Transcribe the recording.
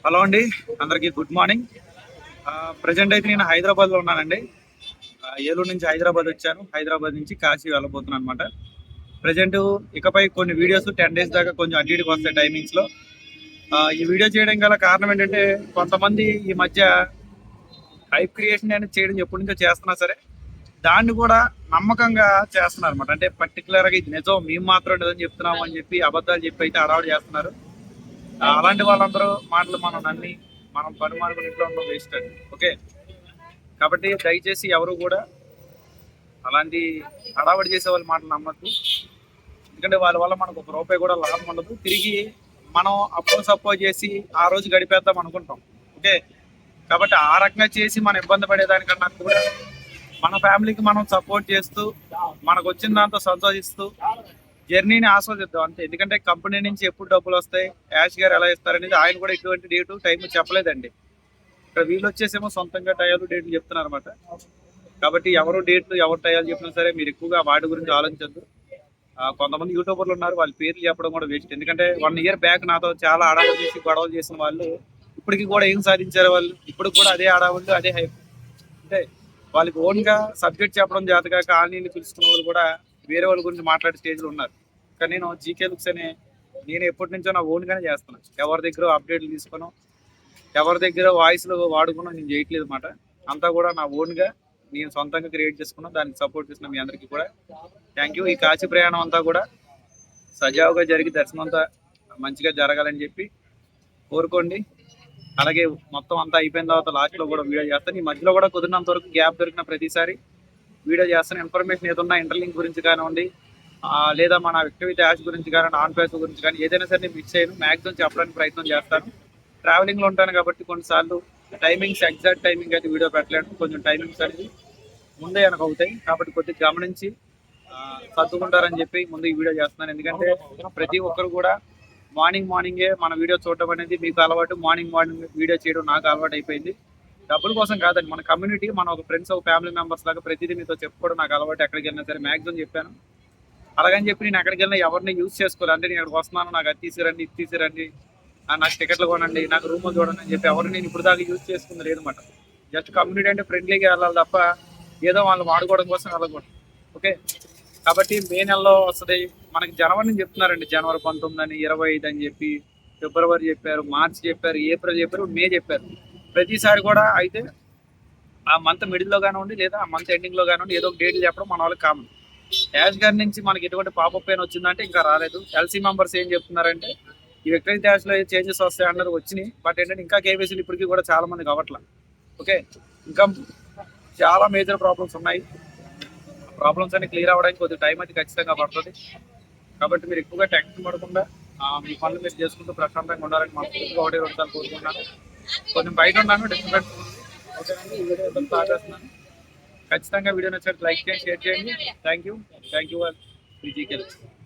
Hello అండి, అందరికీ good morning. Present అయితే నేను హైదరాబాద్లో ఉన్నానండి. ఏలూరు నుంచి హైదరాబాద్ వచ్చాను. హైదరాబాద్ నుంచి కాశీ వెళ్ళబోతున్నాను అనమాట. ప్రజెంట్ ఇకపై కొన్ని వీడియోస్ 10 డేస్ దాకా కొంచెం అటు ఇటుకి వస్తాయి టైమింగ్స్లో. ఈ వీడియో చేయడం గల కారణం ఏంటంటే, కొంతమంది ఈ మధ్య హైప్ క్రియేషన్ అనేది చేయడం ఎప్పటి నుంచో చేస్తున్నా సరే, దాన్ని కూడా నమ్మకంగా చేస్తున్నారు అనమాట. అంటే పర్టికులర్గా ఇది నిజం, మేము మాత్రం నిజం చెప్తున్నాము అని చెప్పి అబద్ధాలు చెప్పి అయితే అడవాడు చేస్తున్నారు. అలాంటి వాళ్ళందరూ మాటలు మనం నమ్మి మనం పని మార్గం ఇంట్లో ఉండడం వేస్ట్ అండి. ఓకే, కాబట్టి దయచేసి ఎవరు కూడా అలాంటి హడావడి చేసే వాళ్ళ మాటలు నమ్మద్దు. ఎందుకంటే వాళ్ళ వల్ల మనకు ఒక రూపాయి కూడా లాభం ఉండదు. తిరిగి మనం అప్పులు సపోజ్ చేసి ఆ రోజు గడిపేద్దాం అనుకుంటాం. ఓకే, కాబట్టి ఆ రకంగా చేసి మనం ఇబ్బంది పడేదానికన్నా కూడా మన ఫ్యామిలీకి మనం సపోర్ట్ చేస్తూ మనకు వచ్చిన దాంతో సంతోషిస్తూ జర్నీని ఆస్వాదిద్దాం అంతే. ఎందుకంటే కంపెనీ నుంచి ఎప్పుడు డబ్బులు వస్తాయి, యాష్ గారు ఎలా ఇస్తారనేది ఆయన కూడా ఎటువంటి డేటు టైం చెప్పలేదండి. ఇక్కడ వీళ్ళు వచ్చేసేమో సొంతంగా టయాలు డేట్లు చెప్తున్నారు అనమాట. కాబట్టి ఎవరు డేట్లు ఎవరు టయాలు చెప్పినా సరే మీరు ఎక్కువగా వాటి గురించి ఆలోచించద్దు. కొంతమంది యూట్యూబర్లు ఉన్నారు, వాళ్ళ పేర్లు చెప్పడం కూడా వేస్ట్. ఎందుకంటే 1 ఇయర్ బ్యాక్ నాతో చాలా అడావులు చేసి గొడవలు చేసిన వాళ్ళు ఇప్పటికి కూడా ఏం సాధించారు వాళ్ళు? ఇప్పుడు కూడా అదే అడావులు, అదే హైప్. అంటే వాళ్ళకి ఓన్గా సబ్జెక్ట్ చెప్పడం చేతగాక ఆన్లైన్ పిలుచుకున్న వాళ్ళు కూడా వేరే వాళ్ళ గురించి మాట్లాడే స్టేజ్లో ఉన్నారు. కానీ నేను జీకే లుక్స్ అనే నేను ఎప్పటి నుంచో నా ఓన్గానే చేస్తున్నాను. ఎవరి దగ్గర అప్డేట్లు తీసుకోను, ఎవరి దగ్గర వాయిస్లు వాడుకున్నా నేను చేయట్లేదు అనమాట. అంతా కూడా నా ఓన్గా నేను సొంతంగా క్రియేట్ చేసుకున్నా. దానికి సపోర్ట్ చేసిన మీ అందరికీ కూడా థ్యాంక్ యూ. ఈ కాశీ ప్రయాణం అంతా కూడా సజావుగా జరిగి దర్శనం అంతా మంచిగా జరగాలని చెప్పి కోరుకోండి. అలాగే మొత్తం అంతా అయిపోయిన తర్వాత లాస్ట్లో కూడా వీడియో చేస్తాను. ఈ మధ్యలో కూడా కుదిరినంత వరకు గ్యాప్ దొరికిన ప్రతిసారి వీడియో చేస్తాను. ఇన్ఫర్మేషన్ ఏదన్నా ఇంటర్లింక్ గురించి కానివ్వండి, లేదా మన వ్యక్తిగత యాష్ గురించి కానీ, ఆన్ పేస్ గురించి కానీ ఏదైనా సరే నేను మిస్ చేయను. మ్యాక్సిమం చెప్పడానికి ప్రయత్నం చేస్తాను. ట్రావెలింగ్లో ఉంటాను కాబట్టి కొన్నిసార్లు టైమింగ్స్ ఎగ్జాక్ట్ టైమింగ్ అయితే వీడియో పెట్టలేను. కొంచెం టైమింగ్స్ అనేది ముందే వెనక అవుతాయి. కాబట్టి కొద్దిగా గమనించి సర్దుకుంటారని చెప్పి ముందు ఈ వీడియో చేస్తున్నాను. ఎందుకంటే ప్రతి ఒక్కరు కూడా మార్నింగే మన వీడియో చూడటం అనేది మీకు అలవాటు. మార్నింగ్ వీడియో చేయడం నాకు అలవాటు అయిపోయింది. డబ్బుల కోసం కాదండి, మన కమ్యూనిటీ, మన ఒక ఫ్రెండ్స్, ఒక ఫ్యామిలీ మెంబర్స్ లాగా ప్రతిదీ మీతో చెప్పుకోవడం నాకు అలవాటు. ఎక్కడికి వెళ్ళినా సరే మ్యాక్సిమం చెప్పాను. అలాగని చెప్పి నేను ఎక్కడికి వెళ్ళినా ఎవరిని యూజ్ చేసుకోవాలి. అంటే నేను ఇక్కడికి వస్తున్నాను, నాకు అది తీసిరండి, ఇది తీసిరండి, నాకు టికెట్లు కొనండి, నాకు రూమ్ చూడండి అని చెప్పి ఎవరిని నేను ఇప్పుడు దాకా యూజ్ చేసుకుంది లేదన్నమాట. జస్ట్ కమ్యూనిటీ అంటే ఫ్రెండ్లీగా వెళ్ళాలి తప్ప ఏదో వాళ్ళు వాడుకోవడం కోసం వెళ్ళకూడదు. ఓకే, కాబట్టి మే నెలలో వస్తుంది మనకి. జనవరి నుంచి చెప్తున్నారండి, జనవరి 19 అని, 25 అని చెప్పి, ఫిబ్రవరి చెప్పారు, మార్చి చెప్పారు, ఏప్రిల్ చెప్పారు, మే చెప్పారు. ప్రతిసారి కూడా అయితే ఆ మంత్ మిడిల్లో కానివ్వండి లేదా ఆ మంత్ ఎండింగ్లో కానివ్వండి ఏదో ఒక డేట్లు చెప్పడం మన వాళ్ళకి కామన్. యాష్ గారి నుంచి మనకి ఎటువంటి పాపప్ పెయిన్ వచ్చిందంటే ఇంకా రాలేదు. ఎల్సీ మెంబర్స్ ఏం చెప్తున్నారంటే ఈ వ్యక్తిగత యాష్లో చేంజెస్ వస్తాయి అన్నారు, వచ్చినాయి. బట్ ఏంటంటే ఇంకా కేవైసీలు ఇప్పటికీ కూడా చాలా మందికి అవ్వట్లా. ఓకే, ఇంకా చాలా మేజర్ ప్రాబ్లమ్స్ ఉన్నాయి. ప్రాబ్లమ్స్ అన్ని క్లియర్ అవ్వడానికి కొద్దిగా టైం అయితే ఖచ్చితంగా పడుతుంది. కాబట్టి మీరు ఎక్కువగా టెన్షన్ పడకుండా మీ పనులు మీరు చేసుకుంటూ ప్రశాంతంగా ఉండాలని మనస్ఫూర్తిగా 1-2 సార్లు కోరుకుంటున్నాను. కొంచెం బయట ఉన్నాను, డిస్టర్బెన్స్. ఓకేనండి, ఈ వీడియో ఎంత స్టార్ట్ చేస్తున్నాను. ఖచ్చితంగా వీడియో నచ్చినట్టు లైక్ చేయండి, షేర్ చేయండి. Thank you.